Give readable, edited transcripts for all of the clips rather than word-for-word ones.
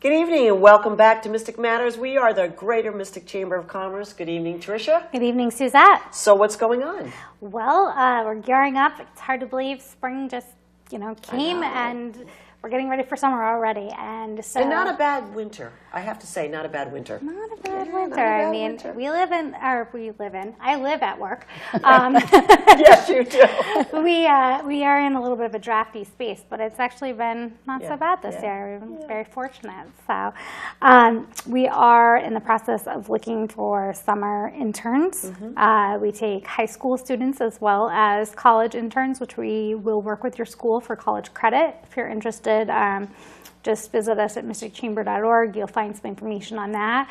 Good evening and welcome back to Mystic Matters. We are the Greater Mystic Chamber of Commerce. Good evening, Tricia. Good evening, Suzette. So what's going on? Well, we're gearing up. It's hard to believe spring just, came and we're getting ready for summer already. And so And not a bad winter. I have to say, not a bad winter. Not a bad winter. Not a bad I mean, winter. I live at work. Yes, you do. We are in a little bit of a drafty space, but it's actually been not so bad this year. We've been very fortunate. So we are in the process of looking for summer interns. We take high school students as well as college interns, which we will work with your school for college credit. If you're interested, just visit us at mysticchamber.org. You'll find some information on that.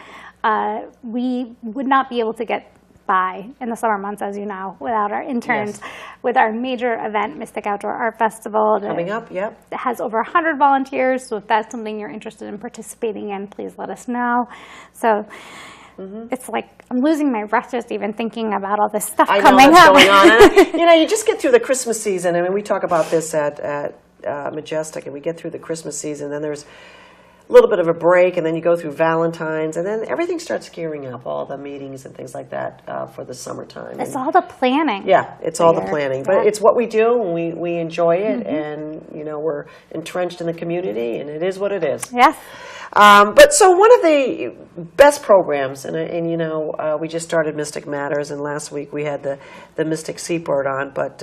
We would not be able to get by in the summer months, as you know, without our interns. Yes. With our major event, Mystic Outdoor Art Festival. Coming up, yep. It has over 100 volunteers, so if that's something you're interested in participating in, please let us know. So it's like I'm losing my breath just even thinking about all this stuff coming up. Going on. And, you just get through the Christmas season. I mean, we talk about this at Majestic, and we get through the Christmas season, then there's a little bit of a break, and then you go through Valentine's, and then everything starts gearing up, all the meetings and things like that for the summertime. It's all the planning. Yeah, it's all the planning. But it's what we do, and we enjoy it, and, we're entrenched in the community, and it is what it is. Yes. But so one of the best programs, and we just started Mystic Matters, and last week we had the Mystic Seabird on, but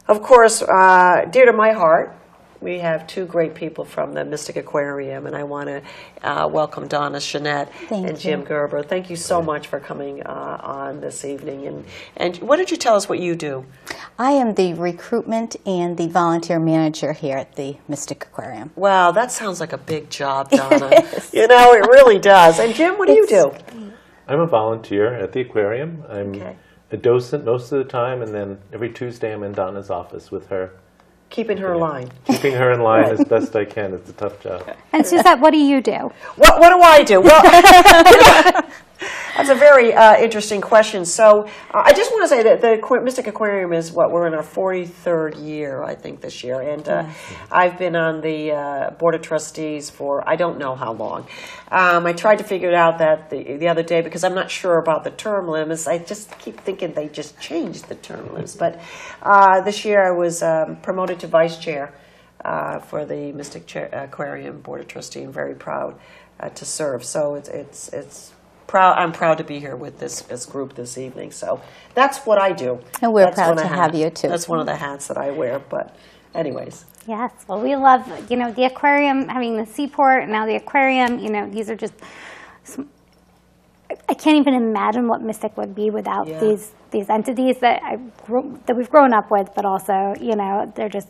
of course, dear to my heart, we have two great people from the Mystic Aquarium, and I want to welcome Donna Jeanette and Jim Gerber. Thank you so much for coming on this evening. And what did you tell us what you do? I am the recruitment and the volunteer manager here at the Mystic Aquarium. Wow, that sounds like a big job, Donna. It really does. And Jim, what do you do? I'm a volunteer at the aquarium. I'm a docent most of the time, and then every Tuesday I'm in Donna's office with her. Keeping her in line. Keeping her in line as best I can. It's a tough job. And Suzette, what do you do? What do I do? Well, that's a very interesting question. So I just want to say that the Mystic Aquarium is we're in our 43rd year, I think, this year. And I've been on the Board of Trustees for I don't know how long. I tried to figure it out the other day because I'm not sure about the term limits. I just keep thinking they just changed the term limits. But this year I was promoted to vice chair for the Mystic Aquarium Board of Trustees. I'm very proud to serve. So it's I'm proud to be here with this group this evening. So that's what I do. And we're proud to have you, too. That's one of the hats that I wear. But anyways. Yes. Well, we love, the aquarium, having the seaport, and now the aquarium. These are just, I can't even imagine what Mystic would be without these entities that we've grown up with, but also, they're just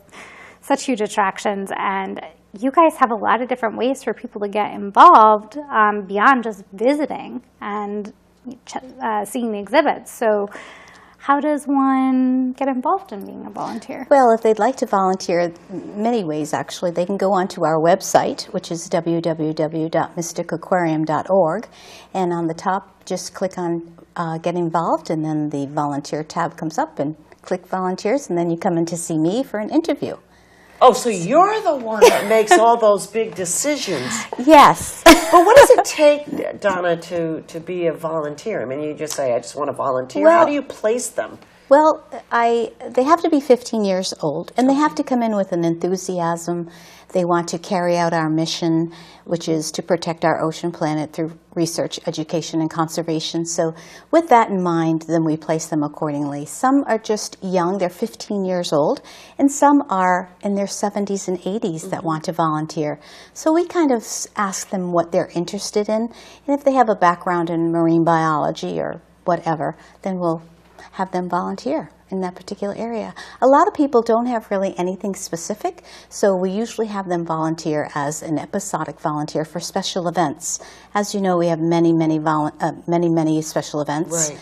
such huge attractions. And you guys have a lot of different ways for people to get involved beyond just visiting and seeing the exhibits. So how does one get involved in being a volunteer? Well, if they'd like to volunteer, many ways actually. They can go onto our website, which is www.mysticaquarium.org, and on the top, just click on Get Involved, and then the Volunteer tab comes up, and click Volunteers, and then you come in to see me for an interview. Oh, so you're the one that makes all those big decisions. Yes. But what does it take, Donna, to be a volunteer? I mean, you just say, I just want to volunteer. Well, how do you place them? Well, they have to be 15 years old, and they have to come in with an enthusiasm. They want to carry out our mission, which is to protect our ocean planet through research, education, and conservation. So with that in mind, then we place them accordingly. Some are just young, they're 15 years old, and some are in their 70s and 80s that want to volunteer. So we kind of ask them what they're interested in, and if they have a background in marine biology or whatever, then we'll have them volunteer in that particular area. A lot of people don't have really anything specific, so we usually have them volunteer as an episodic volunteer for special events. As you know, we have many special events, right.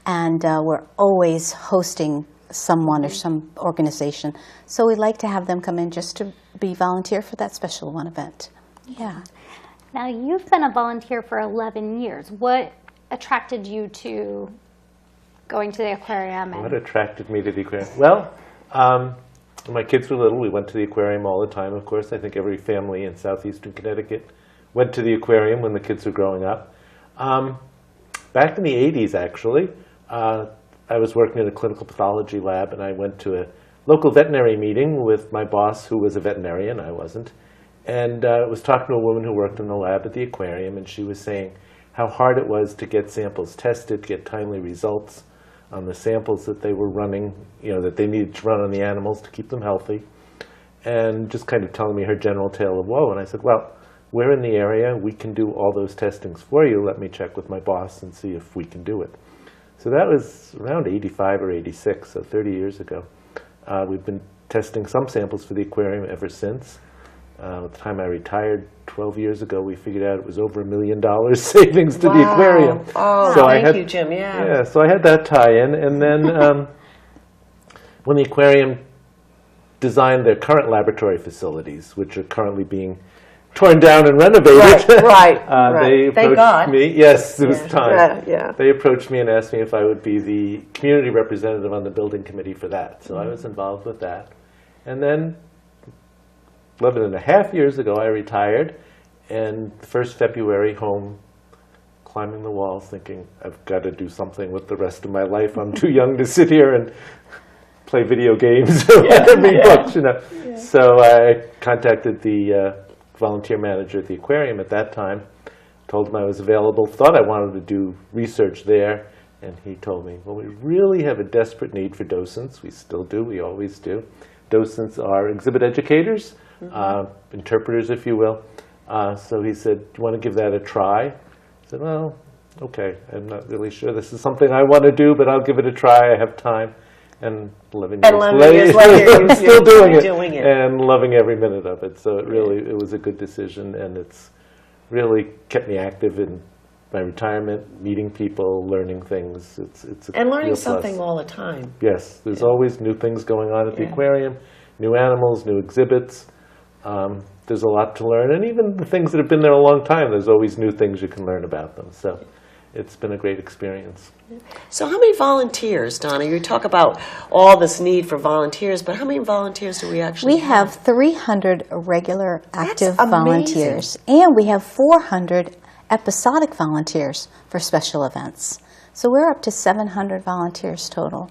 And we're always hosting someone or some organization. So we like to have them come in just to be volunteer for that special event. Yeah. Now, you've been a volunteer for 11 years. What attracted you to going to the aquarium? What attracted me to the aquarium? Well, when my kids were little, we went to the aquarium all the time, of course. I think every family in southeastern Connecticut went to the aquarium when the kids were growing up. Back in the 80s, actually, I was working in a clinical pathology lab, and I went to a local veterinary meeting with my boss, who was a veterinarian. I wasn't. And was talking to a woman who worked in the lab at the aquarium, and she was saying how hard it was to get samples tested, to get timely results on the samples that they were running, that they needed to run on the animals to keep them healthy, and just kind of telling me her general tale of woe. And I said, well, we're in the area. We can do all those testings for you. Let me check with my boss and see if we can do it. So that was around 85 or 86, so 30 years ago. We've been testing some samples for the aquarium ever since. At the time I retired 12 years ago, we figured out it was over $1 million savings to the aquarium. Oh, so thank you, Jim. Yeah, so I had that tie-in. And then when the aquarium designed their current laboratory facilities, which are currently being torn down and renovated. Right. They approached Thank God. me. Yes, it was time. Yeah. They approached me and asked me if I would be the community representative on the building committee for that. So I was involved with that. And then 11.5 years ago, I retired. And the first February, home, climbing the walls, thinking, I've got to do something with the rest of my life. I'm too young to sit here and play video games or read books, So I contacted the volunteer manager at the aquarium at that time, told him I was available, thought I wanted to do research there, and he told me, well, we really have a desperate need for docents. We still do, we always do. Docents are exhibit educators, interpreters, if you will. So he said, do you want to give that a try? I said, well, okay, I'm not really sure this is something I want to do, but I'll give it a try. I have time. And 11 years later, I'm still doing it and loving every minute of it. So it was a good decision, and it's really kept me active in my retirement, meeting people, learning things. It's a and learning real something plus. all the time. Yes, there's always new things going on at the aquarium, new animals, new exhibits. There's a lot to learn, and even the things that have been there a long time, there's always new things you can learn about them. So it's been a great experience. So how many volunteers, Donna? You talk about all this need for volunteers, but how many volunteers do we actually have? We have 300 regular active That's amazing. volunteers, and we have 400 episodic volunteers for special events. So we're up to 700 volunteers total.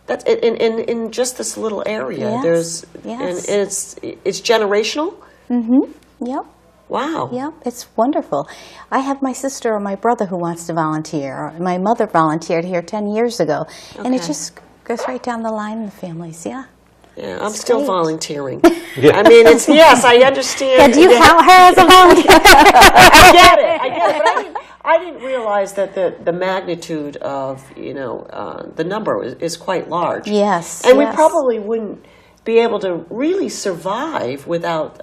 That's in just this little area. Yes. And it's generational. Yep. Wow. Yep, it's wonderful. I have my sister or my brother who wants to volunteer. My mother volunteered here 10 years ago. And it just goes right down the line in the families, Yeah, I'm still great. volunteering. I mean, yes, I understand. Yeah, do you count her as a volunteer? I get it. But I didn't realize that the magnitude of, the number is quite large. Yes. And we probably wouldn't be able to really survive without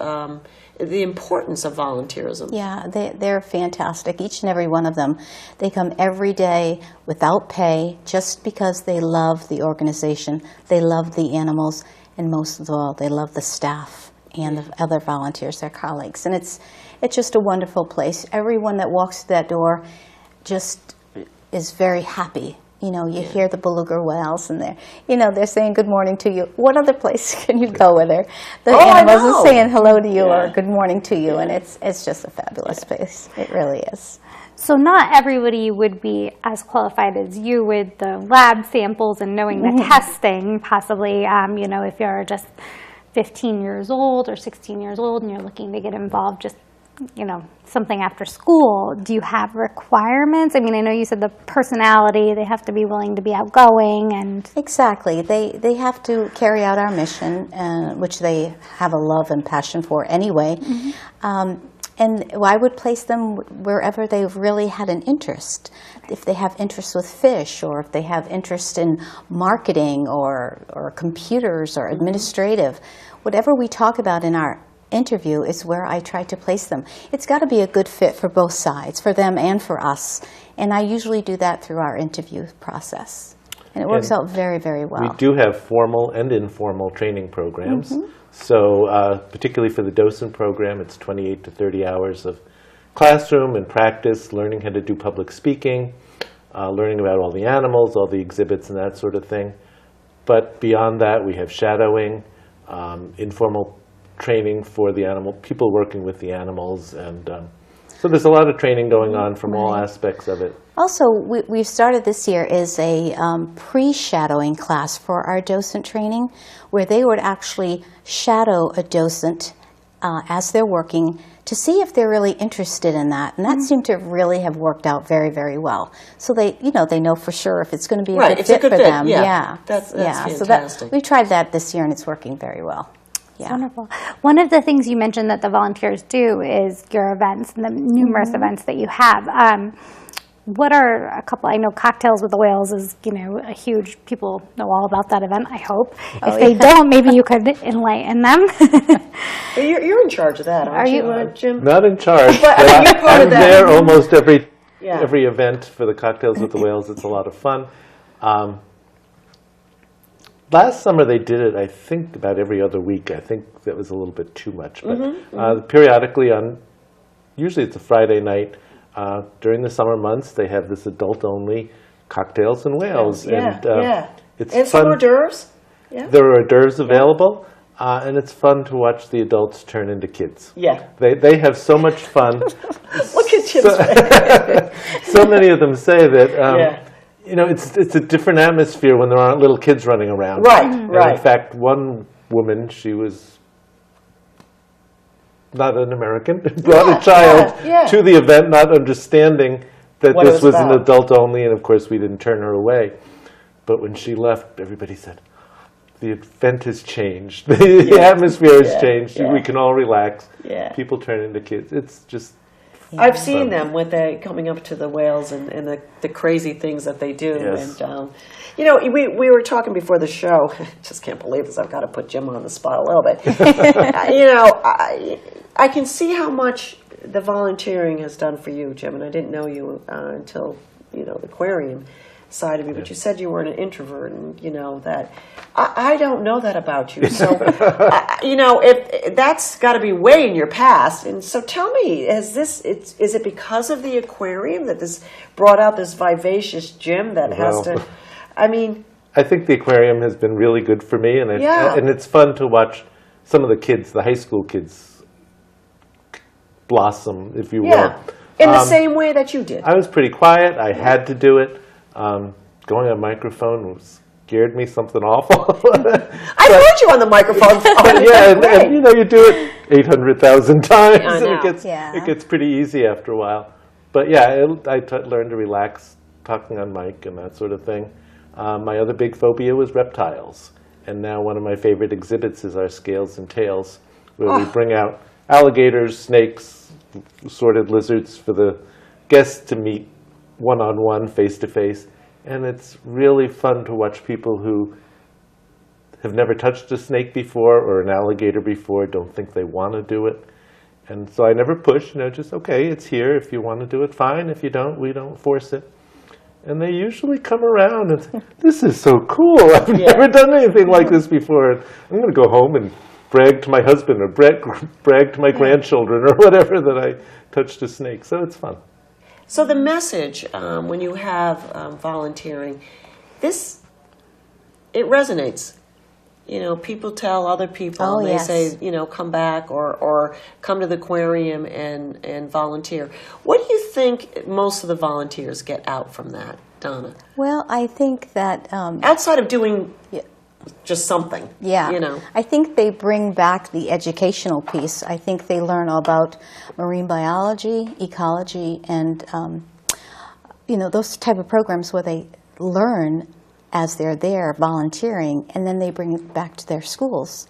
the importance of volunteerism. Yeah, they're fantastic, each and every one of them. They come every day without pay just because they love the organization, they love the animals, and most of all, they love the staff and the other volunteers, their colleagues. And it's just a wonderful place. Everyone that walks through that door just is very happy. You hear the beluga whales, and they're saying good morning to you. What other place can you go where the animals are saying hello to you or good morning to you? And it's just a fabulous place. It really is. So not everybody would be as qualified as you with the lab samples and knowing the testing, possibly, if you're just 15 years old or 16 years old and you're looking to get involved just something after school. Do you have requirements? I mean, I know you said the personality, they have to be willing to be outgoing and... Exactly. They have to carry out our mission, which they have a love and passion for anyway. And I would place them wherever they've really had an interest. If they have interest with fish, or if they have interest in marketing or computers or administrative, whatever we talk about in our interview is where I try to place them. It's got to be a good fit for both sides, for them and for us. And I usually do that through our interview process. And it works out very, very well. We do have formal and informal training programs. So particularly for the docent program, it's 28 to 30 hours of classroom and practice, learning how to do public speaking, learning about all the animals, all the exhibits and that sort of thing. But beyond that, we have shadowing, informal training for the people working with the animals, and So there's a lot of training going on from all aspects of it. Also, we've started this year is a pre-shadowing class for our docent training, where they would actually shadow a docent as they're working to see if they're really interested in that. And that seemed to really have worked out very, very well. So they know for sure if it's going to be a good fit for them. Yeah. That's fantastic. So we tried that this year, and it's working very well. Yeah. Wonderful. One of the things you mentioned that the volunteers do is your events and the numerous events that you have. What are a couple? I know Cocktails with the Whales is, a huge, people know all about that event, I hope. If they don't, maybe you could enlighten them. You're in charge of that, aren't you, Jim? Not in charge, But you're part of I'm that. there almost every event for the Cocktails with the Whales. It's a lot of fun. Last summer they did it, I think, about every other week. I think that was a little bit too much. But periodically, usually it's a Friday night, during the summer months, they have this adult-only Cocktails and Whales. It's and some fun. hors d'oeuvres. Yeah. There are hors d'oeuvres available, and it's fun to watch the adults turn into kids. Yeah. They have so much fun. Look at Jim's face. So many of them say that it's a different atmosphere when there aren't little kids running around. Right, And right. in fact, one woman, she was not an American, brought a child to the event, not understanding that What it this was was an about. adult only, and of course we didn't turn her away. But when she left, everybody said, the event has changed. The atmosphere has changed. Yeah. We can all relax. Yeah. People turn into kids. It's just... I've seen them when they coming up to the whales and the crazy things that they do. Yes. And we were talking before the show. Just can't believe this. I've got to put Jim on the spot a little bit. I can see how much the volunteering has done for you, Jim. And I didn't know you until the aquarium side of you. But you said you were an introvert, and that I don't know that about you. So if that's got to be way in your past. And so tell me, is it because of the aquarium that this brought out this vivacious Jim that has to? I think the aquarium has been really good for me, and and it's fun to watch some of the kids, the high school kids, blossom, if you will. In the same way that you did. I was pretty quiet. I had to do it. Going on microphone scared me something awful. I heard you on the microphone. And you do it 800,000 times, I and know. it gets pretty easy after a while. But I learned to relax talking on mic and that sort of thing. My other big phobia was reptiles, and now one of my favorite exhibits is our Scales and Tails, where we bring out alligators, snakes, assorted lizards for the guests to meet one-on-one, face-to-face. And it's really fun to watch people who have never touched a snake before or an alligator before, don't think they want to do it. And so I never push, just, okay, it's here. If you want to do it, fine. If you don't, we don't force it. And they usually come around and say, this is so cool. I've never done anything like this before. I'm going to go home and brag to my husband or brag to my grandchildren or whatever that I touched a snake. So it's fun. So the message, when you have volunteering, it resonates. People tell other people, and they say, come back or come to the aquarium and volunteer. What do you think most of the volunteers get out from that, Donna? Well, I think that... outside of doing just something. I think they bring back the educational piece. I think they learn about marine biology, ecology, and those type of programs where they learn as they're there volunteering, and then they bring it back to their schools.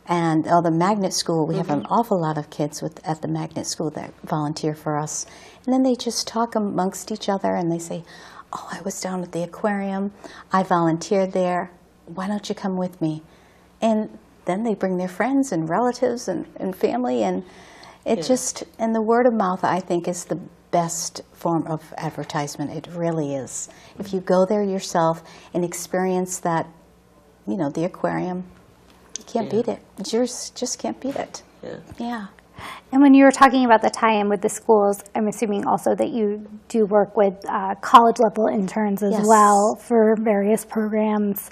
And the magnet school, we have an awful lot of kids at the magnet school that volunteer for us. And then they just talk amongst each other, and they say, oh, I was down at the aquarium, I volunteered there, why don't you come with me? And then they bring their friends and relatives and family, and and the word of mouth, I think, is the best form of advertisement. It really is. If you go there yourself and experience that, the aquarium, you can't beat it. Just can't beat it. Yeah. And when you were talking about the tie-in with the schools, I'm assuming also that you do work with college-level interns as well for various programs.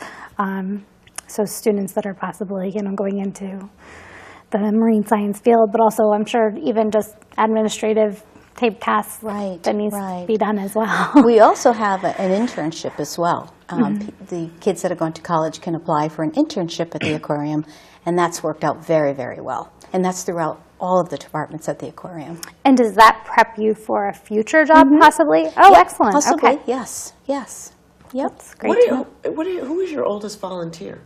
So students that are possibly, going into the marine science field, but also I'm sure even just administrative tape casts Right, that needs right. to be done as well. We also have an internship as well. The kids that are going to college can apply for an internship at the aquarium, and that's worked out very, very well. And that's throughout all of the departments at the aquarium. And does that prep you for a future job, possibly? Oh, Yeah, excellent. Possibly, Okay. yes, yes. Yep. That's great to know. Who is your oldest volunteer?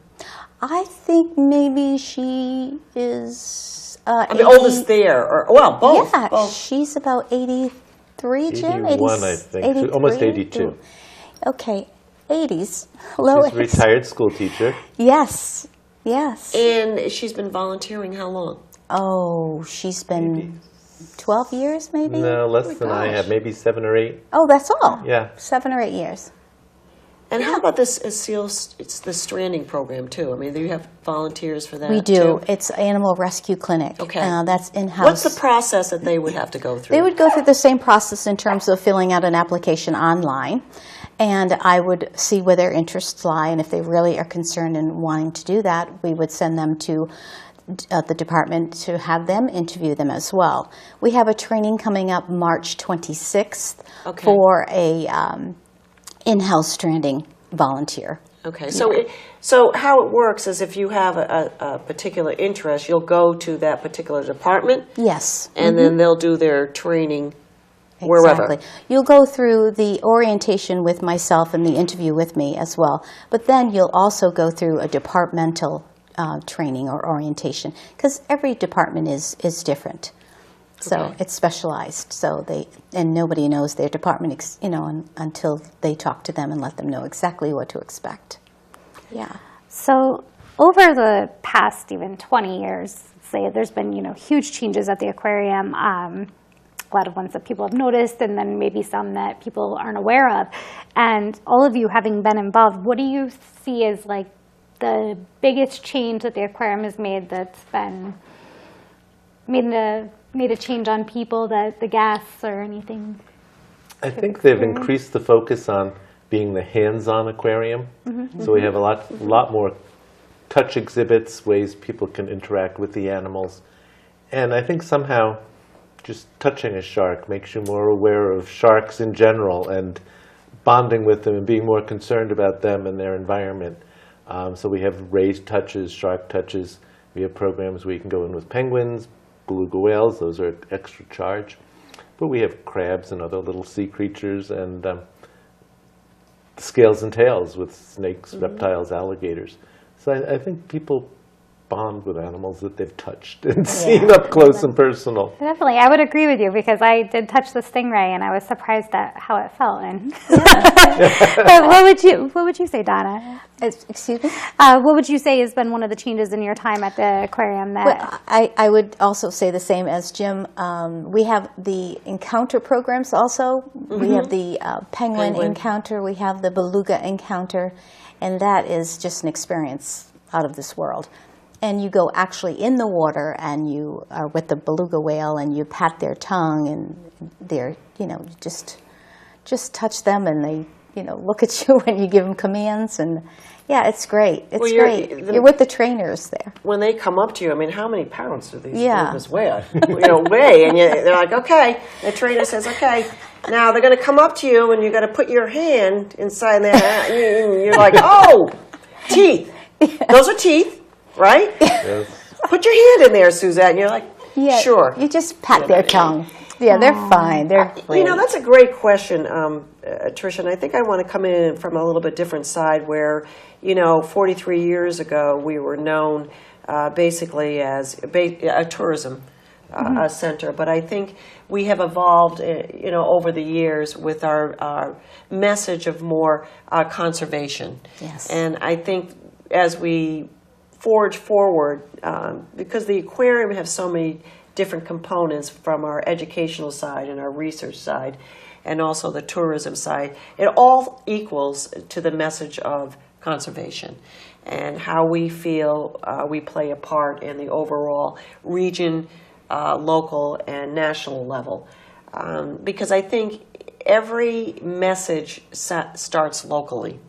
I think maybe she is. I mean, oldest there, or well, both. Yeah, both. she's about 83, Jim. 81, I think. She's almost 82. Okay, 80s. Lois. She's a retired school teacher. Yes, yes. And she's been volunteering how long? Oh, she's been 12 years, maybe? No, less than I gosh. have, maybe 7 or 8. Oh, that's all? Yeah. 7 or 8 years. And how about this it's the stranding program too? I mean, do you have volunteers for that? We do. too? It's Animal Rescue Clinic. Okay. That's in-house. What's the process that they would have to go through? They would go through the same process in terms of filling out an application online. And I would see where their interests lie. And if they really are concerned in wanting to do that, we would send them to the department to have them interview them as well. We have a training coming up March 26th Okay. for a in-house stranding volunteer. Okay, so how it works is if you have a particular interest, you'll go to that particular department, Yes. and then they'll do their training wherever. Exactly. You'll go through the orientation with myself and the interview with me as well, but then you'll also go through a departmental training or orientation, because every department is different. So Okay. it's specialized. So nobody knows their department, until they talk to them and let them know exactly what to expect. Yeah. So over the past even 20 years, say there's been, huge changes at the aquarium, a lot of ones that people have noticed and then maybe some that people aren't aware of. And all of you having been involved, what do you see as like the biggest change that the aquarium has made that's been made a change on people, the guests or anything? I think they've increased the focus on being the hands-on aquarium. So we have a lot more touch exhibits, ways people can interact with the animals. And I think somehow just touching a shark makes you more aware of sharks in general and bonding with them and being more concerned about them and their environment. So we have raised touches, shark touches. We have programs where you can go in with penguins, beluga whales, those are extra charge. But we have crabs and other little sea creatures and scales and tails with snakes, reptiles, alligators. So I think people bond with animals that they've touched and seen up close and personal. Definitely, I would agree with you because I did touch the stingray and I was surprised at how it felt. And but what would you say, Donna? Excuse me? What would you say has been one of the changes in your time at the aquarium? That Well, I would also say the same as Jim. We have the encounter programs also. We have the penguin encounter. We have the beluga encounter. And that is just an experience out of this world. And you go actually in the water and you are with the beluga whale and you pat their tongue and they're, just touch them and they, look at you when you give them commands. And yeah, it's great. It's great. You're with the trainers there. When they come up to you, I mean, how many pounds do these Yeah. belugas weigh? Weigh, and they're like, okay. The trainer says, okay. Now they're going to come up to you, and you got to put your hand inside there. And you're like, oh, teeth. Those are teeth, right? Yes. Put your hand in there, Suzette. And you're like, Yeah, sure. You just pat their tongue. Yeah, they're fine. They're great. That's a great question, Tricia, and I think I want to come in from a little bit different side where, 43 years ago, we were known basically as a tourism center, but I think we have evolved, over the years with our message of more conservation. Yes. And I think as we forge forward, because the aquarium has so many different components from our educational side and our research side and also the tourism side, it all equals to the message of conservation and how we feel we play a part in the overall region, local and national level. Because I think every message starts locally.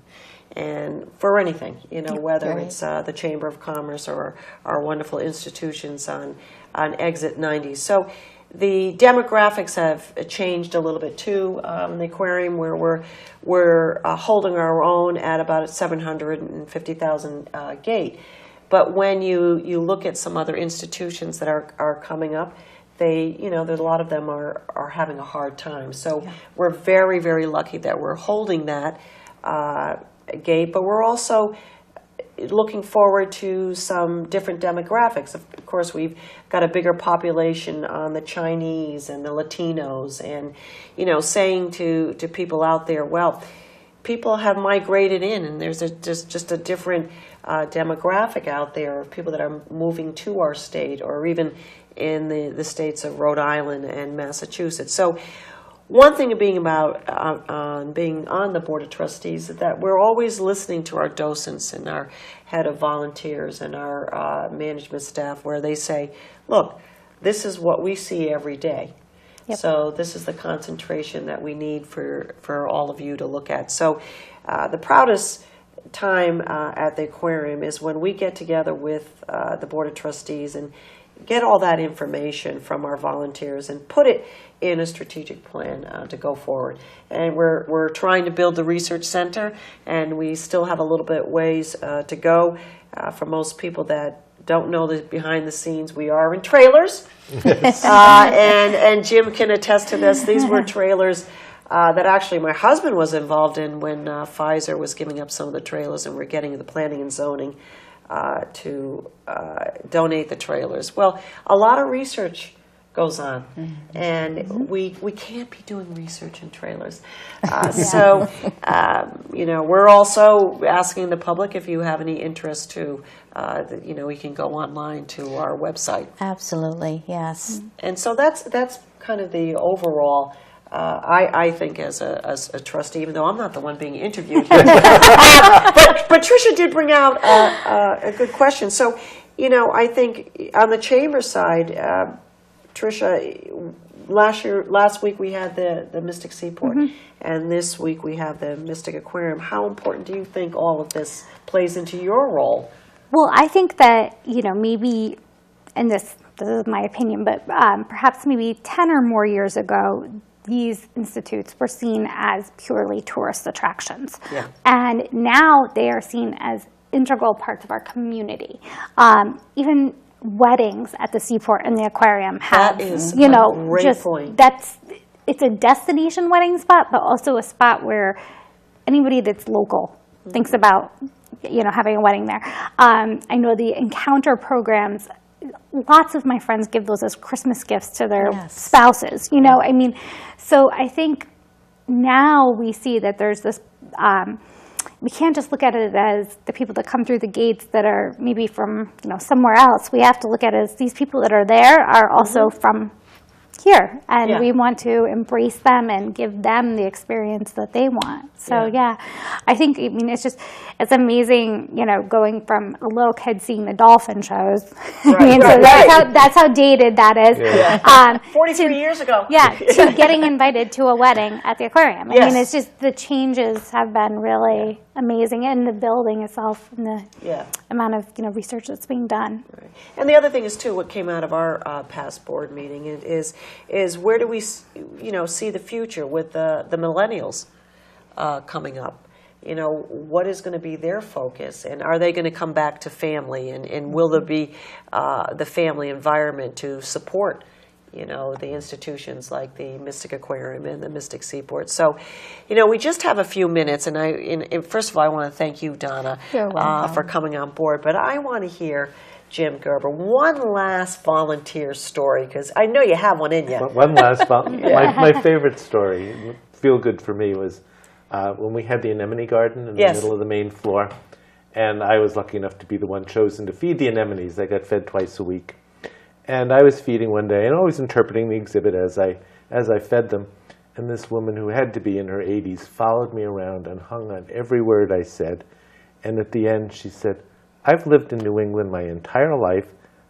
And for anything, whether Right. it's the Chamber of Commerce or our wonderful institutions on Exit 90. So the demographics have changed a little bit too in the aquarium, where we're holding our own at about a 750,000 gate. But when you look at some other institutions that are coming up, there's a lot of them are having a hard time. So we're very, very lucky that we're holding that gate, but we're also looking forward to some different demographics. Of course, we've got a bigger population on the Chinese and the Latinos, and saying to people out there, well, people have migrated in, and there's just a different demographic out there of people that are moving to our state, or even in the states of Rhode Island and Massachusetts. So one thing of being being on the Board of Trustees is that we're always listening to our docents and our head of volunteers and our management staff, where they say, look, this is what we see every day. Yep. So this is the concentration that we need for all of you to look at. So the proudest time at the aquarium is when we get together with the Board of Trustees and get all that information from our volunteers and put it in a strategic plan to go forward. And we're trying to build the research center, and we still have a little bit ways to go. For most people that don't know the behind the scenes, we are in trailers. And Jim can attest to this. These were trailers that actually my husband was involved in when Pfizer was giving up some of the trailers, and we're getting the planning and zoning to donate the trailers. Well, a lot of research goes on, and we can't be doing research in trailers. So, we're also asking the public, if you have any interest to, we can go online to our website. Absolutely, yes. And so that's kind of the overall. I think as a trustee, even though I'm not the one being interviewed, but Tricia did bring out a good question. So, I think on the chamber side, Tricia, last week we had the Mystic Seaport, and this week we have the Mystic Aquarium. How important do you think all of this plays into your role? Well, I think that, maybe, and this is my opinion, but perhaps maybe 10 or more years ago, these institutes were seen as purely tourist attractions. Yeah. And now they are seen as integral parts of our community. Even weddings at the Seaport and the Aquarium have, that is a great point. It's a destination wedding spot, but also a spot where anybody that's local thinks about, having a wedding there. I know the Encounter programs, lots of my friends give those as Christmas gifts to their spouses, so I think now we see that there's this, we can't just look at it as the people that come through the gates that are maybe from, somewhere else. We have to look at it as these people that are there are also from here, and we want to embrace them and give them the experience that they want. So I think, it's amazing, going from a little kid seeing the dolphin shows. That's how dated that is. Yeah. 43 years ago. To getting invited to a wedding at the aquarium. It's just the changes have been really amazing, and the building itself, and the amount of research that's being done. Right. And the other thing is too, what came out of our past board meeting is where do we see the future with the millennials coming up? What is going to be their focus, and are they going to come back to family, and will there be the family environment to support the institutions like the Mystic Aquarium and the Mystic Seaport? So, we just have a few minutes, and first of all, I want to thank you, Donna, for coming on board, but I want to hear Jim Gerber, one last volunteer story, because I know you have one in you. One last my favorite story, feel good for me, was when we had the anemone garden in the middle of the main floor, and I was lucky enough to be the one chosen to feed the anemones. They got fed twice a week. And I was feeding one day, and always interpreting the exhibit as I fed them. And this woman, who had to be in her 80s, followed me around and hung on every word I said. And at the end, she said, "I've lived in New England my entire life.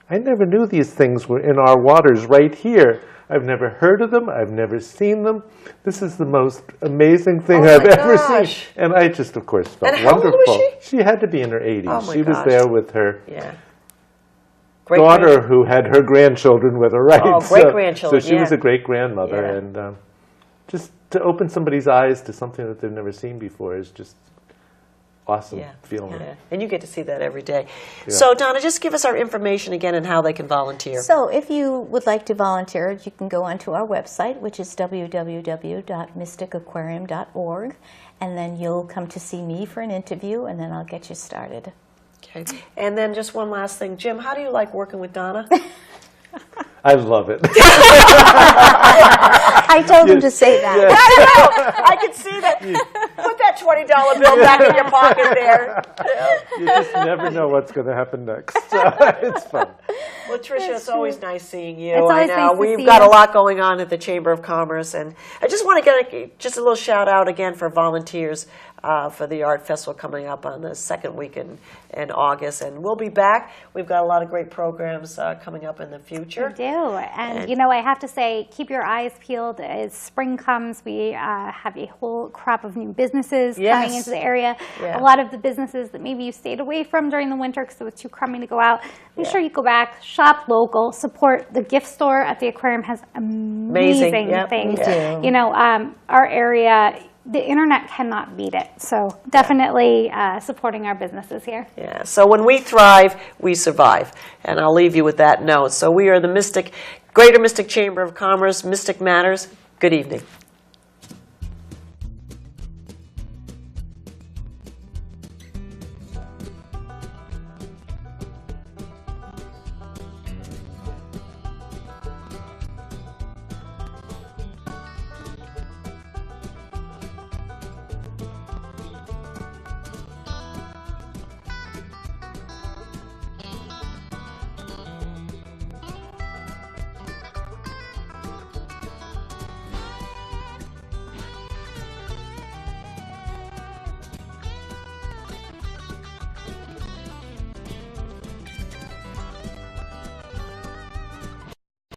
I never knew these things were in our waters right here. I've never heard of them. I've never seen them. This is the most amazing thing I've ever seen." And I just, of course, felt and wonderful. How old was she? She had to be in her 80s. Oh my she was gosh. there with her daughter who had her grandchildren with her, right? Oh, great-grandchildren, So she was yeah. a great-grandmother, Yeah. and just to open somebody's eyes to something that they've never seen before is just awesome feeling. Yeah. And you get to see that every day. So, Donna, just give us our information again and how they can volunteer. So if you would like to volunteer, you can go onto our website, which is www.mysticaquarium.org, and then you'll come to see me for an interview, and then I'll get you started. Okay. And then just one last thing. Jim, how do you like working with Donna? I love it. I told him to say that. I can see that. Put that $20 bill back in your pocket there. You just never know what's going to happen next. So it's fun. Well, Tricia, it's always nice seeing you. It's always I know nice to we've see got you. a lot going on at the Chamber of Commerce, and I just want to get just a little shout out again for volunteers for the art festival coming up on the second week in August, and we'll be back. We've got a lot of great programs coming up in the future. We do, and you know, I have to say, keep your eyes peeled as spring comes. We have a whole crop of new businesses coming into the area. Yeah. A lot of the businesses that maybe you stayed away from during the winter because it was too crummy to go out. Make sure you go back, shop local, support the gift store at the aquarium has amazing things. You know, our area, the internet cannot beat it. So definitely supporting our businesses here. Yeah, so when we thrive, we survive. And I'll leave you with that note. So we are the Greater Mystic Chamber of Commerce. Mystic Matters. Good evening.